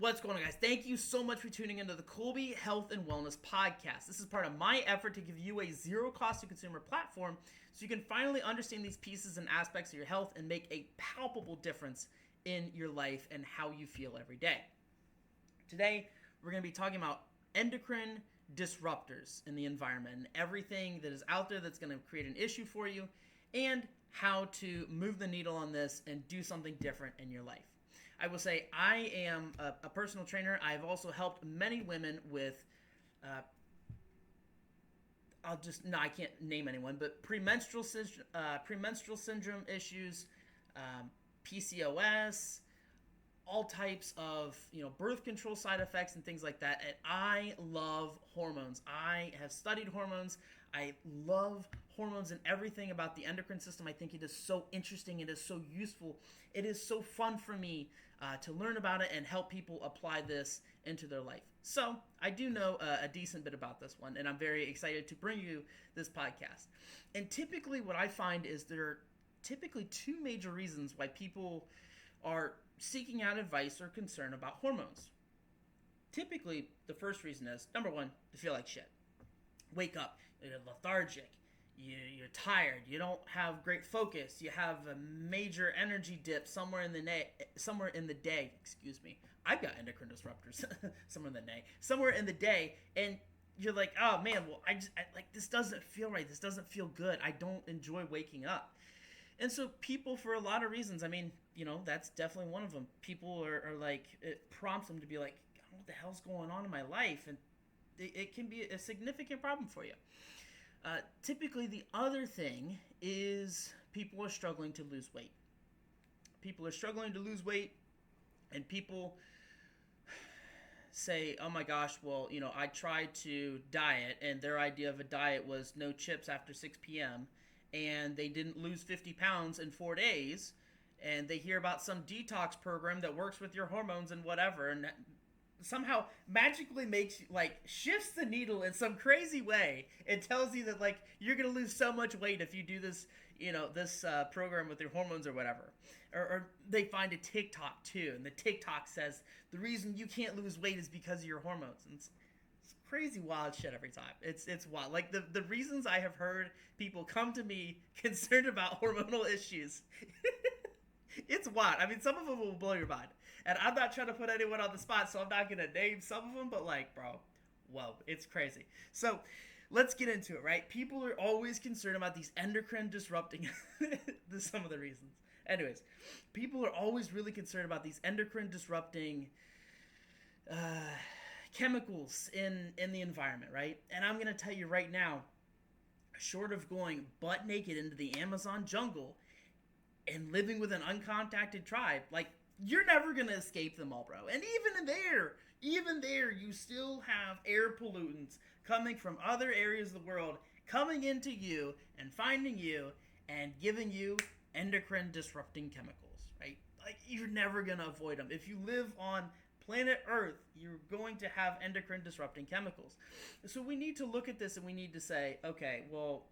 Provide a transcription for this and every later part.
What's going on, guys? Thank you so much for tuning into the Colby Health and Wellness Podcast. This is part of my effort to give you a zero-cost-to-consumer platform so you can finally understand these pieces and aspects of your health and make a palpable difference in your life and how you feel every day. Today, we're going to be talking about endocrine disruptors in the environment and everything that is out there that's going to create an issue for you and how to move the needle on this and do something different in your life. I will say I am a personal trainer. I've also helped many women with, I can't name anyone, but premenstrual syndrome issues, PCOS, all types of, birth control side effects and things like that. And I love hormones. I have studied hormones. I love hormones and everything about the endocrine system. I think it is so interesting. It is so useful. It is so fun for me to learn about it and help people apply this into their life. So I do know a decent bit about this one, and I'm very excited to bring you this podcast. And typically what I find is there are typically two major reasons why people are seeking out advice or concern about hormones. Typically, the first reason is, number one, to feel like shit. Wake up, you're lethargic, you're tired, you don't have great focus, you have a major energy dip somewhere in the day. Excuse me. I've got endocrine disruptors somewhere in the day, and you're like, oh man, well, this doesn't feel right. This doesn't feel good. I don't enjoy waking up. And so people, for a lot of reasons, that's definitely one of them. People are like, it prompts them to be like, what the hell's going on in my life? And it can be a significant problem for you. Typically, the other thing is people are struggling to lose weight. People are struggling to lose weight, and people say, oh my gosh, well, I tried to diet, and their idea of a diet was no chips after 6 p.m., and they didn't lose 50 pounds in 4 days, and they hear about some detox program that works with your hormones and whatever, and somehow magically shifts the needle in some crazy way. It tells you that you're gonna lose so much weight if you do this, this program with your hormones or whatever. Or they find a TikTok too, and the TikTok says the reason you can't lose weight is because of your hormones. And it's crazy wild shit every time. It's wild. The reasons I have heard people come to me concerned about hormonal issues. It's wild. Some of them will blow your mind. And I'm not trying to put anyone on the spot, so I'm not going to name some of them, but bro, whoa, it's crazy. So let's get into it, right? People are always concerned about these endocrine disrupting, some of the reasons. Anyways, people are always really concerned about these endocrine disrupting chemicals in the environment, right? And I'm going to tell you right now, short of going butt naked into the Amazon jungle and living with an uncontacted tribe, you're never going to escape them all, bro. And even there, you still have air pollutants coming from other areas of the world, coming into you and finding you and giving you endocrine disrupting chemicals, right? You're never going to avoid them. If you live on planet Earth, you're going to have endocrine disrupting chemicals. So we need to look at this and we need to say, okay, well,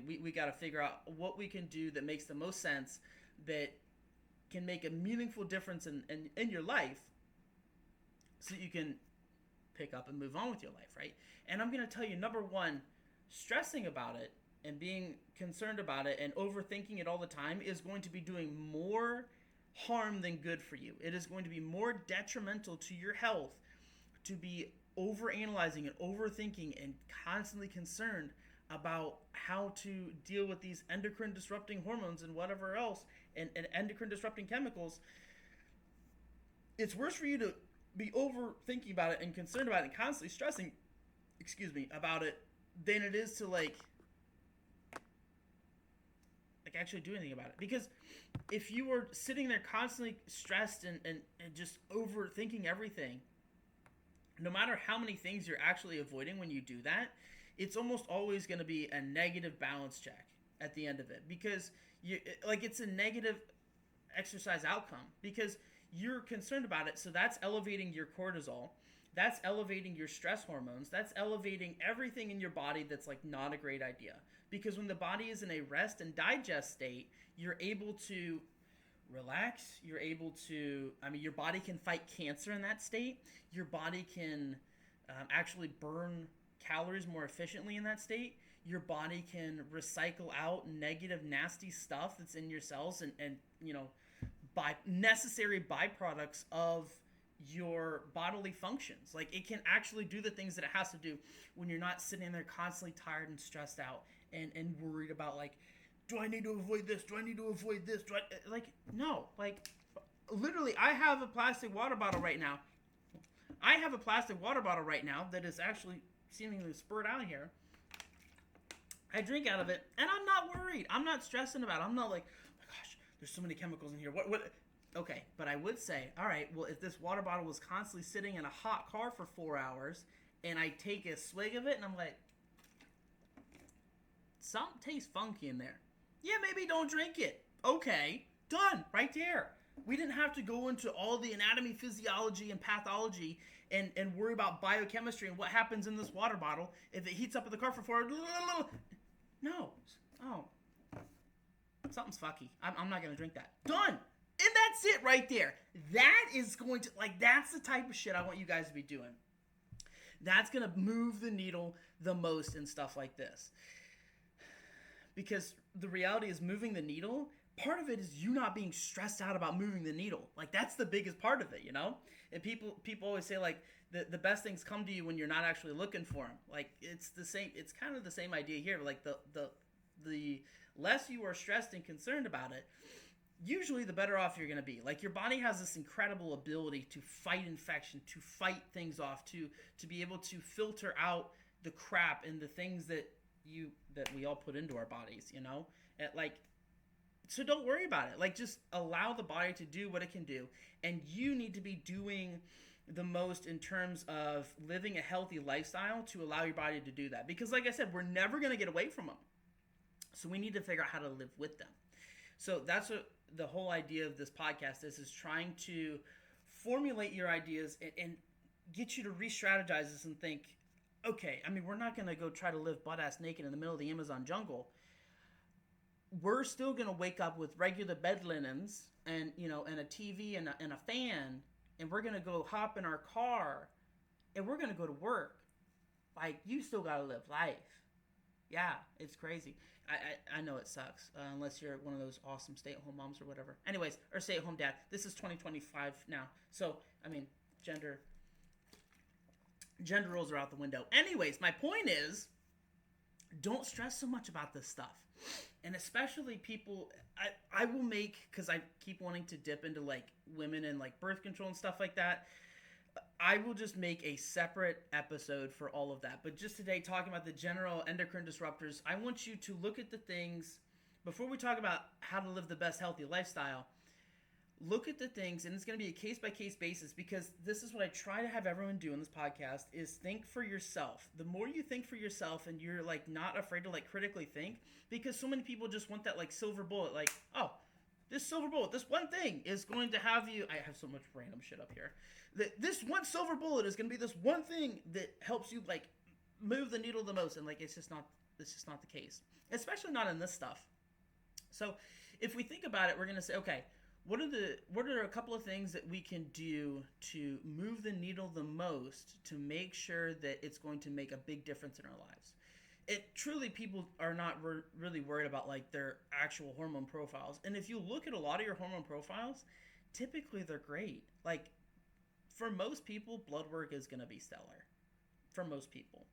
we got to figure out what we can do that makes the most sense, that can make a meaningful difference in your life, so that you can pick up and move on with your life, right? And I'm going to tell you, number one, stressing about it and being concerned about it and overthinking it all the time is going to be doing more harm than good for you. It is going to be more detrimental to your health to be overanalyzing and overthinking and constantly concerned about how to deal with these endocrine disrupting hormones and whatever else and endocrine disrupting chemicals. It's worse for you to be overthinking about it and concerned about it and constantly stressing, about it, than it is to actually do anything about it. Because if you were sitting there constantly stressed and just overthinking everything, no matter how many things you're actually avoiding when you do that, it's almost always going to be a negative balance check at the end of it, because it's a negative exercise outcome because you're concerned about it. So that's elevating your cortisol. That's elevating your stress hormones. That's elevating everything in your body that's not a great idea. Because when the body is in a rest and digest state, you're able to relax. You're able to, I mean, your body can fight cancer in that state. Your body can actually burn calories more efficiently in that state. Your body can recycle out negative, nasty stuff that's in your cells and you know, by necessary byproducts of your bodily functions. Like it can actually do the things that it has to do when you're not sitting there constantly tired and stressed out and worried about like, do I need to avoid this? Do I need to avoid this? Do I like no, like literally I have a plastic water bottle right now. I have a plastic water bottle right now that is actually seemingly spurred out here. I drink out of it and I'm not worried. I'm not stressing about it. I'm not like, oh my gosh, there's so many chemicals in here. What okay, but I would say, all right, well, if this water bottle was constantly sitting in a hot car for 4 hours and I take a swig of it and I'm like, something tastes funky in there. Yeah, maybe don't drink it. Okay, done, right there. We didn't have to go into all the anatomy, physiology, and pathology and worry about biochemistry and what happens in this water bottle if it heats up in the car for 4 hours. No. Oh. Something's fucky. I'm not going to drink that. Done. And that's it right there. That is going to, like, that's the type of shit I want you guys to be doing. That's going to move the needle the most in stuff like this. Because the reality is moving the needle, part of it is you not being stressed out about moving the needle. Like, that's the biggest part of it, you know? And people always say, like, the best things come to you when you're not actually looking for them. Like, it's kind of the same idea here. Like, the less you are stressed and concerned about it, usually the better off you're going to be. Like, your body has this incredible ability to fight infection, to fight things off, to be able to filter out the crap and the things that we all put into our bodies, you know? And like, so don't worry about it. Like, just allow the body to do what it can do. And you need to be doing the most in terms of living a healthy lifestyle to allow your body to do that. Because like I said, we're never going to get away from them. So we need to figure out how to live with them. So that's what the whole idea of this podcast is trying to formulate your ideas and get you to re-strategize this and think, okay, I mean, we're not going to go try to live butt-ass naked in the middle of the Amazon jungle. We're still going to wake up with regular bed linens and, you know, and a TV and a fan, and we're going to go hop in our car, and we're going to go to work. Like, you still got to live life. Yeah, it's crazy. I know it sucks, unless you're one of those awesome stay-at-home moms or whatever. Anyways, or stay-at-home dad. This is 2025 now. So, I mean, gender roles are out the window. Anyways, my point is, don't stress so much about this stuff. And especially people, I will make, because I keep wanting to dip into like women and like birth control and stuff like that, I will just make a separate episode for all of that. But just today, talking about the general endocrine disruptors, I want you to look at the things, before we talk about how to live the best healthy lifestyle, look at the things, and it's going to be a case-by-case basis, because this is what I try to have everyone do in this podcast, is think for yourself. The more you think for yourself and you're like not afraid to like critically think, because so many people just want that like silver bullet, like, oh, this silver bullet, this one thing is going to have you, I have so much random shit up here, that this one silver bullet is going to be this one thing that helps you like move the needle the most, and like it's just not the case, especially not in this stuff. So if we think about it, we're going to say, okay, what are a couple of things that we can do to move the needle the most to make sure that it's going to make a big difference in our lives? Truly, people are not really worried about like their actual hormone profiles. And if you look at a lot of your hormone profiles, typically they're great. Like, for most people, blood work is going to be stellar. For most people.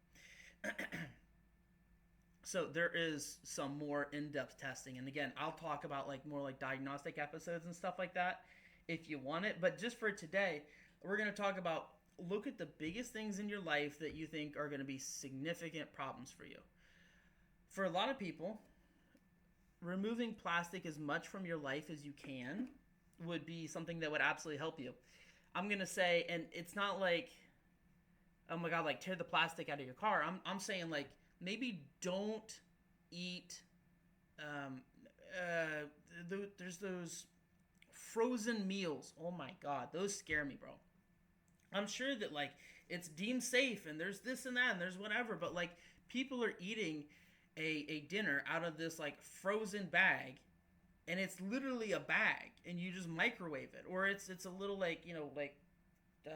So there is some more in-depth testing. And again, I'll talk about like more like diagnostic episodes and stuff like that if you want it. But just for today, we're going to talk about, look at the biggest things in your life that you think are going to be significant problems for you. For a lot of people, removing plastic as much from your life as you can would be something that would absolutely help you. I'm going to say, and it's not like, oh my God, like tear the plastic out of your car. I'm saying like, maybe don't eat, there's those frozen meals. Oh my God, those scare me, bro. I'm sure that like it's deemed safe and there's this and that and there's whatever, but like people are eating a dinner out of this like frozen bag and it's literally a bag, and you just microwave it, or it's a little like the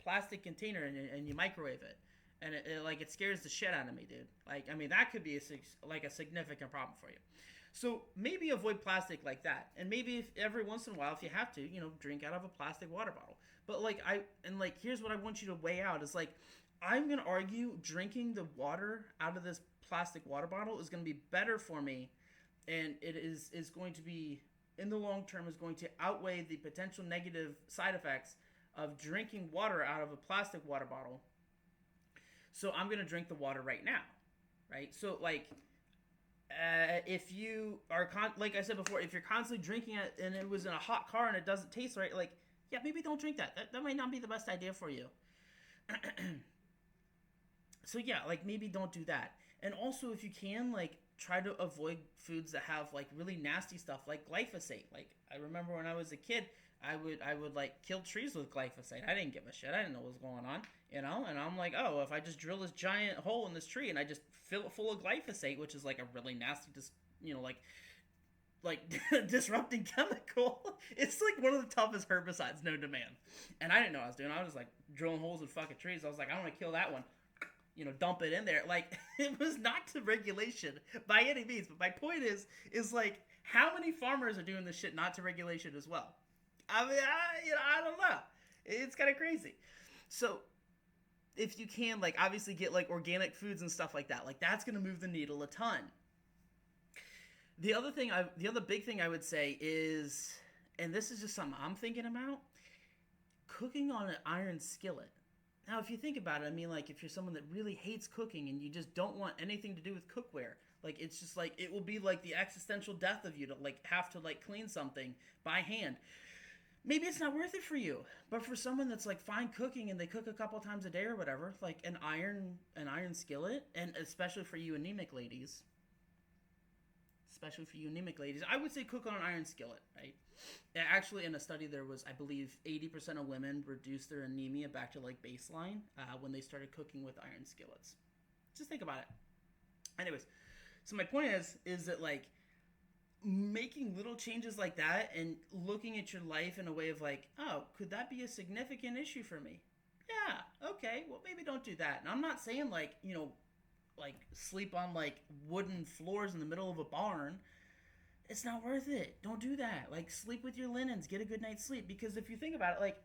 plastic container, and you microwave it, and it scares the shit out of me, dude. Like, I mean, that could be a significant problem for you. So maybe avoid plastic like that, and maybe if every once in a while, if you have to, drink out of a plastic water bottle. But here's what I want you to weigh out is like, I'm gonna argue drinking the water out of this plastic water bottle is gonna be better for me, and it is going to be, in the long term, is going to outweigh the potential negative side effects of drinking water out of a plastic water bottle. So I'm gonna drink the water right now, right? So if you are like I said before, if you're constantly drinking it and it was in a hot car and it doesn't taste right, like, yeah, maybe don't drink that. That might not be the best idea for you. So yeah, like, maybe don't do that. And also, if you can, like, try to avoid foods that have like really nasty stuff like glyphosate. Like, I remember when I was a kid, I would like kill trees with glyphosate. I didn't give a shit. I didn't know what was going on, And I'm like, oh, if I just drill this giant hole in this tree and I just fill it full of glyphosate, which is like a really nasty, like disrupting chemical. It's like one of the toughest herbicides known to man. And I didn't know what I was doing. I was just like drilling holes in fucking trees. I was like, I want to kill that one. Dump it in there. Like, it was not to regulation by any means. But my point is like, how many farmers are doing this shit not to regulation as well? I mean, I don't know. It's kind of crazy. So if you can, like, obviously get like organic foods and stuff like that. Like, that's going to move the needle a ton. The other big thing I would say is, and this is just something I'm thinking about, cooking on an iron skillet. Now, if you think about it, I mean, like, if you're someone that really hates cooking and you just don't want anything to do with cookware, like, it's just like, it will be like the existential death of you to like have to like clean something by hand. Maybe it's not worth it for you, but for someone that's like fine cooking and they cook a couple times a day or whatever, like an iron skillet, and especially for you anemic ladies, I would say cook on an iron skillet, right? Actually, in a study, there was, I believe, 80% of women reduced their anemia back to like baseline when they started cooking with iron skillets. Just think about it. Anyways, so my point is that like making little changes like that and looking at your life in a way of like, oh, could that be a significant issue for me? Yeah, okay, well, maybe don't do that. And I'm not saying like, like sleep on like wooden floors in the middle of a barn. It's not worth it. Don't do that. Like, sleep with your linens, get a good night's sleep. Because if you think about it, like,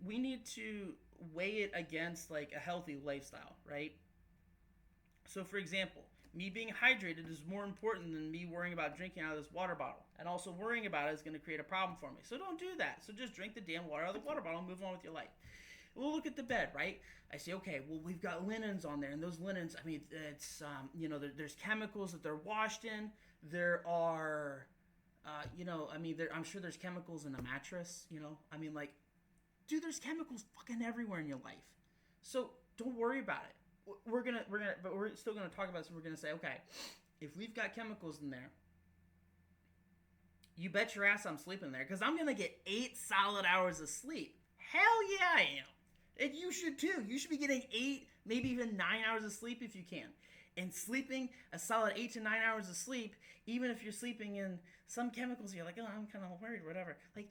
we need to weigh it against like a healthy lifestyle, right? So for example, me being hydrated is more important than me worrying about drinking out of this water bottle. And also worrying about it is going to create a problem for me. So don't do that. So just drink the damn water out of the water bottle and move on with your life. We'll look at the bed, right? I say, okay, well, we've got linens on there. And those linens, I mean, it's, there's chemicals that they're washed in. There are, I'm sure there's chemicals in a mattress, I mean, like, dude, there's chemicals fucking everywhere in your life. So don't worry about it. But we're still going to talk about this. And we're going to say, okay, if we've got chemicals in there, you bet your ass I'm sleeping there, because I'm going to get 8 solid hours of sleep. Hell yeah, I am. And you should too. You should be getting 8, maybe even 9 hours of sleep if you can. And sleeping a solid 8 to 9 hours of sleep, even if you're sleeping in some chemicals, you're like, oh, I'm kind of worried or whatever. Like,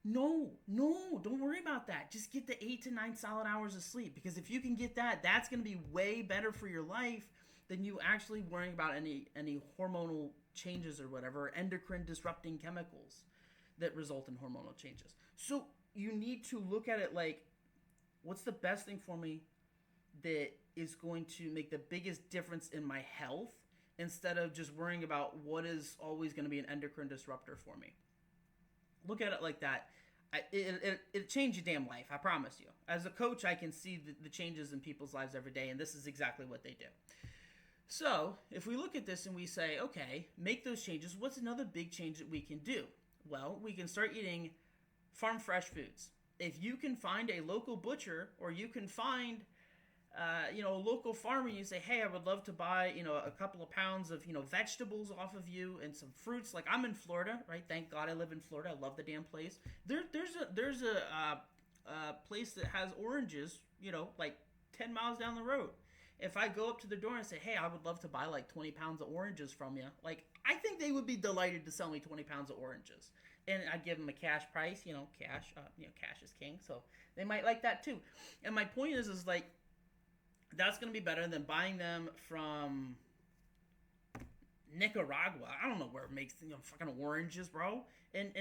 no, don't worry about that. Just get the 8 to 9 solid hours of sleep. Because if you can get that, that's going to be way better for your life than you actually worrying about any hormonal changes or whatever, endocrine disrupting chemicals that result in hormonal changes. So you need to look at it like, what's the best thing for me that is going to make the biggest difference in my health, instead of just worrying about what is always going to be an endocrine disruptor for me. Look at it like that. It changed your damn life, I promise you. As a coach, I can see the changes in people's lives every day, and this is exactly what they do. So if we look at this and we say, okay, make those changes, what's another big change that we can do? Well, we can start eating farm fresh foods. If you can find a local butcher, or you can find a local farmer, and you say, hey, I would love to buy, a couple of pounds of, vegetables off of you and some fruits. Like, I'm in Florida, right? Thank God I live in Florida. I love the damn place. There's a place that has oranges, like 10 miles down the road. If I go up to the door and say, hey, I would love to buy like 20 pounds of oranges from you, like, I think they would be delighted to sell me 20 pounds of oranges. And I'd give them a cash price, cash is king. So they might like that too. And my point is like, that's going to be better than buying them from Nicaragua. I don't know where it makes fucking oranges, bro. And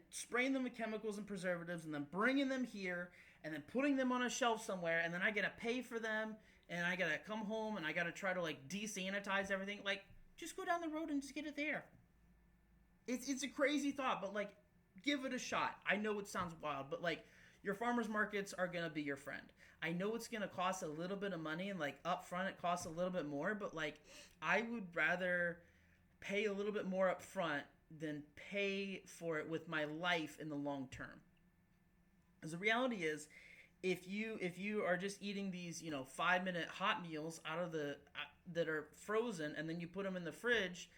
spraying them with chemicals and preservatives, and then bringing them here, and then putting them on a shelf somewhere, and then I gotta pay for them, and I gotta come home, and I gotta try to like desanitize everything. Like, just go down the road and just get it there. It's a crazy thought, but like, give it a shot. I know it sounds wild, but like, your farmers markets are gonna be your friend. I know it's gonna cost a little bit of money, and like up front it costs a little bit more, but like, I would rather pay a little bit more up front than pay for it with my life in the long term. Because the reality is, if you are just eating these 5-minute hot meals out of the that are frozen, and then you put them in the fridge,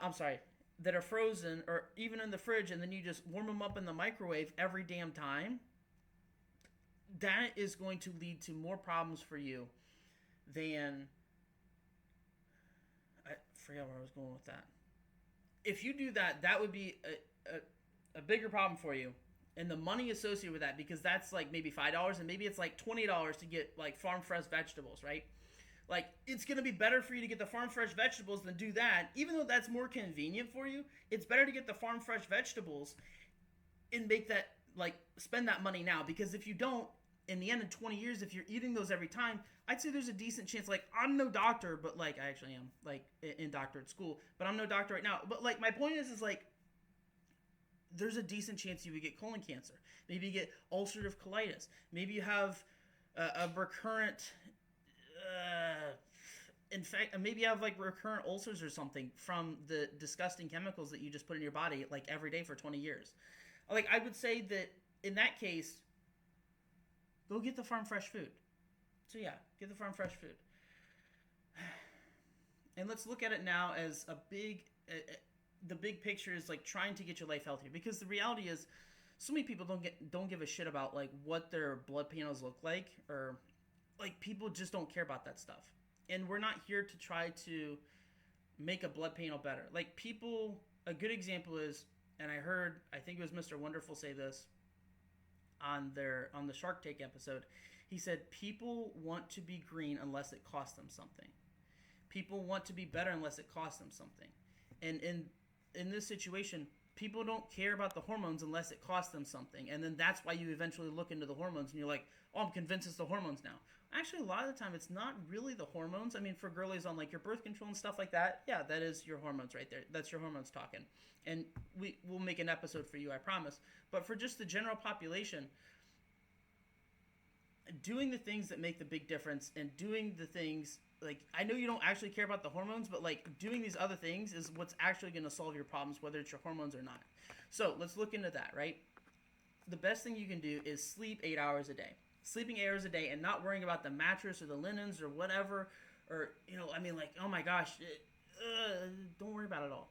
I'm sorry, that are frozen or even in the fridge, and then you just warm them up in the microwave every damn time, that is going to lead to more problems for you than, I forget where I was going with that. If you do that, that would be a bigger problem for you, and the money associated with that, because that's like maybe $5, and maybe it's like $20 to get like farm fresh vegetables, right? Like, it's going to be better for you to get the farm fresh vegetables than do that. Even though that's more convenient for you, it's better to get the farm fresh vegetables and make that, like, spend that money now. Because if you don't, in the end of 20 years, if you're eating those every time, I'd say there's a decent chance. Like, I'm no doctor, but like, I actually am, like, in doctorate school, but I'm no doctor right now. But like, my point is like, there's a decent chance you would get colon cancer. Maybe you get ulcerative colitis. Maybe you have a recurrent in fact, maybe you have like recurrent ulcers or something from the disgusting chemicals that you just put in your body like every day for 20 years. Like, I would say that in that case, go get the farm fresh food. So yeah, get the farm fresh food. And let's look at it now as the big picture is like trying to get your life healthier, because the reality is so many people don't give a shit about like what their blood panels look like, or like, people just don't care about that stuff. And we're not here to try to make a blood panel better. Like, people, a good example is, and I think it was Mr. Wonderful say this on the Shark Tank episode. He said, people want to be green unless it costs them something. People want to be better unless it costs them something. And in this situation, people don't care about the hormones unless it costs them something. And then that's why you eventually look into the hormones and you're like, oh, I'm convinced it's the hormones now. Actually, a lot of the time, it's not really the hormones. I mean, for girlies on like your birth control and stuff like that, yeah, that is your hormones right there. That's your hormones talking. And we'll make an episode for you, I promise. But for just the general population, doing the things that make the big difference, and doing the things, like, I know you don't actually care about the hormones, but like, doing these other things is what's actually going to solve your problems, whether it's your hormones or not. So let's look into that, right? The best thing you can do is sleep 8 hours a day. Sleeping 8 hours a day and not worrying about the mattress or the linens or whatever, or, I mean, like, oh my gosh, don't worry about it all.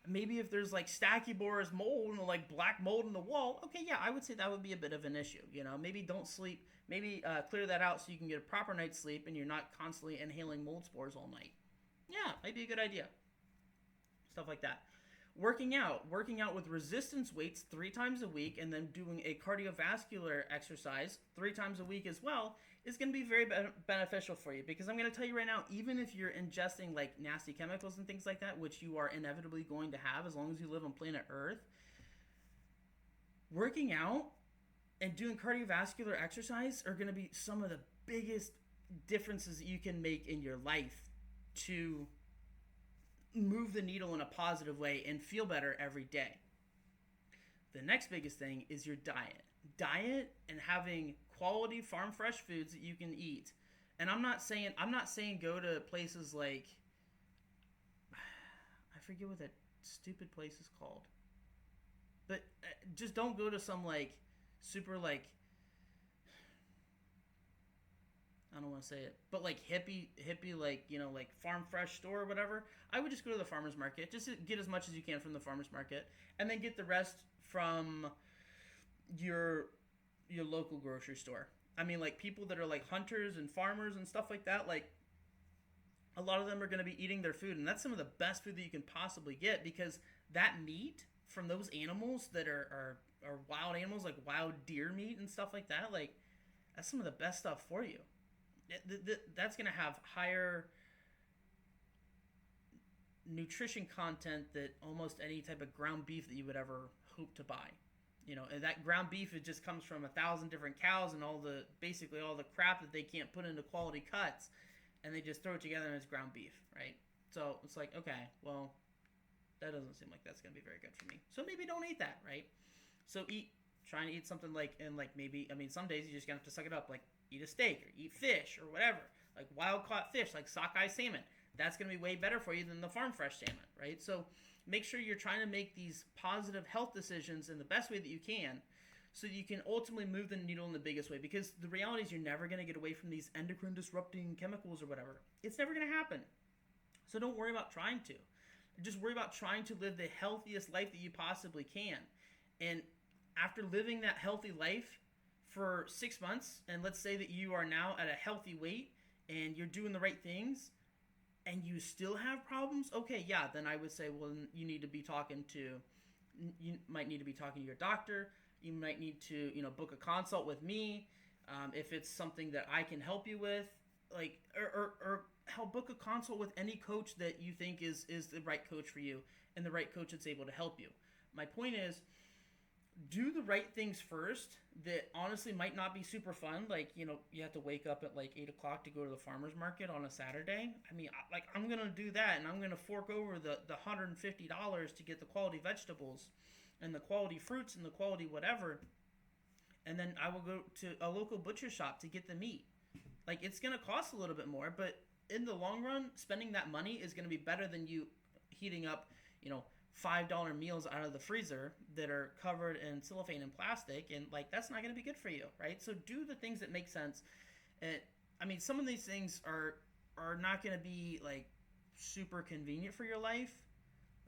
Maybe if there's like stachyboras mold and like black mold in the wall, okay, yeah, I would say that would be a bit of an issue. Maybe don't sleep, maybe clear that out so you can get a proper night's sleep and you're not constantly inhaling mold spores all night. Yeah, might be a good idea. Stuff like that. Working out with resistance weights 3 times a week, and then doing a cardiovascular exercise 3 times a week as well, is going to be very beneficial for you. Because I'm going to tell you right now, even if you're ingesting like nasty chemicals and things like that, which you are inevitably going to have as long as you live on planet Earth, working out and doing cardiovascular exercise are going to be some of the biggest differences that you can make in your life to move the needle in a positive way and feel better every day. The next biggest thing is your diet. Diet and having quality farm fresh foods that you can eat. And I'm not saying go to places like, I forget what that stupid place is called. But just don't go to some like super like, I don't want to say it, but like hippie, like, like farm fresh store or whatever. I would just go to the farmer's market. Just get as much as you can from the farmer's market, and then get the rest from your local grocery store. I mean, like, people that are like hunters and farmers and stuff like that, like, a lot of them are going to be eating their food, and that's some of the best food that you can possibly get, because that meat from those animals that are wild animals, like wild deer meat and stuff like that, like that's some of the best stuff for you. That's going to have higher nutrition content that almost any type of ground beef that you would ever hope to buy. And that ground beef, it just comes from 1,000 different cows and basically all the crap that they can't put into quality cuts, and they just throw it together and it's ground beef, right? So it's like, okay, well, that doesn't seem like that's going to be very good for me. So maybe don't eat that, right? So trying to eat something maybe, some days you just gonna have to suck it up, like eat a steak or eat fish or whatever, like wild caught fish, like sockeye salmon. That's going to be way better for you than the farm fresh salmon, right? So make sure you're trying to make these positive health decisions in the best way that you can, so you can ultimately move the needle in the biggest way. Because the reality is you're never going to get away from these endocrine disrupting chemicals or whatever. It's never going to happen. So don't worry about trying to. Just worry about trying to live the healthiest life that you possibly can. And after living that healthy life for 6 months, and let's say that you are now at a healthy weight and you're doing the right things, and you still have problems, okay, yeah, then I would say, well, you might need to be talking to your doctor. You might need to, book a consult with me, if it's something that I can help you with, like, or help book a consult with any coach that you think is the right coach for you, and the right coach that's able to help you. My point is, do the right things first that honestly might not be super fun. Like, you have to wake up at like 8 o'clock to go to the farmer's market on a Saturday. I'm going to do that, and I'm going to fork over the $150 to get the quality vegetables and the quality fruits and the quality whatever. And then I will go to a local butcher shop to get the meat. Like, it's going to cost a little bit more, but in the long run, spending that money is going to be better than you heating up, $5 meals out of the freezer that are covered in cellophane and plastic, and like that's not going to be good for you, right? So do the things that make sense. And some of these things are not going to be like super convenient for your life,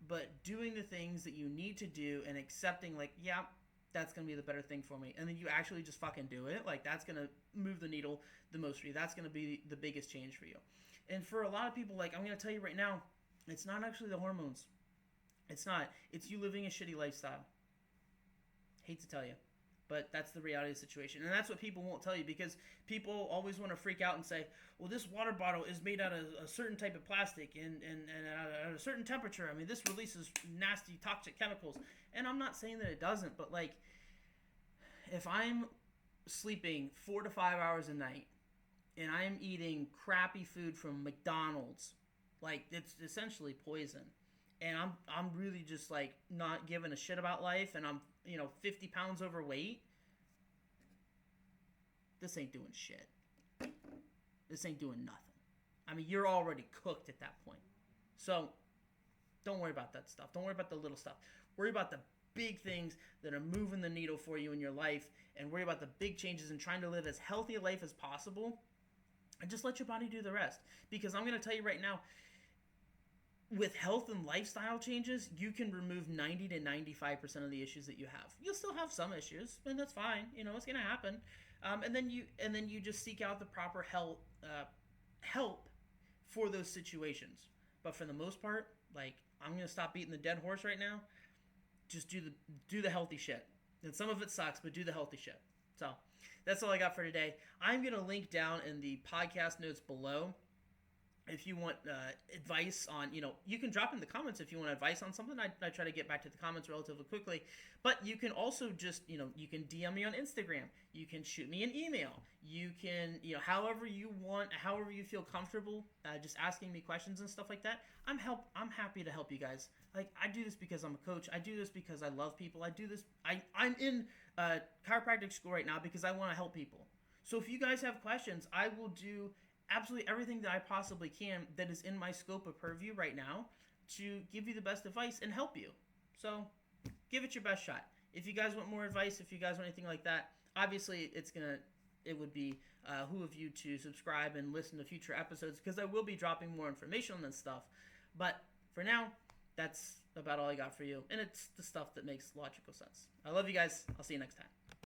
but doing the things that you need to do and accepting, like, yeah, that's going to be the better thing for me, and then you actually just fucking do it, like that's going to move the needle the most for you. That's going to be the biggest change for you. And for a lot of people, like, I'm going to tell you right now, it's not actually the hormones. It's not. It's you living a shitty lifestyle. Hate to tell you, but that's the reality of the situation. And that's what people won't tell you, because people always want to freak out and say, well, this water bottle is made out of a certain type of plastic and at a certain temperature. This releases nasty, toxic chemicals. And I'm not saying that it doesn't, but like, if I'm sleeping 4 to 5 hours a night and I'm eating crappy food from McDonald's, like, it's essentially poison. And I'm really just like not giving a shit about life, and I'm 50 pounds overweight. This ain't doing shit. This ain't doing nothing. You're already cooked at that point. So don't worry about that stuff. Don't worry about the little stuff. Worry about the big things that are moving the needle for you in your life, and worry about the big changes and trying to live as healthy a life as possible, and just let your body do the rest. Because I'm going to tell you right now, with health and lifestyle changes, you can remove 90 to 95% of the issues that you have. You'll still have some issues, and that's fine. It's going to happen. And then you just seek out the proper help for those situations. But for the most part, like, I'm going to stop beating the dead horse right now. Just do the healthy shit. And some of it sucks, but do the healthy shit. So that's all I got for today. I'm going to link down in the podcast notes below. If you want advice on, you can drop in the comments if you want advice on something. I try to get back to the comments relatively quickly. But you can also just, you can DM me on Instagram. You can shoot me an email. You can, however you want, however you feel comfortable, just asking me questions and stuff like that. I'm happy to help you guys. Like, I do this because I'm a coach. I do this because I love people. I do this. I'm in chiropractic school right now because I want to help people. So if you guys have questions, I will do absolutely everything that I possibly can that is in my scope of purview right now to give you the best advice and help you. So give it your best shot. If you guys want more advice, if you guys want anything like that, obviously it would be who of you to subscribe and listen to future episodes, because I will be dropping more information on this stuff. But for now, that's about all I got for you. And it's the stuff that makes logical sense. I love you guys. I'll see you next time.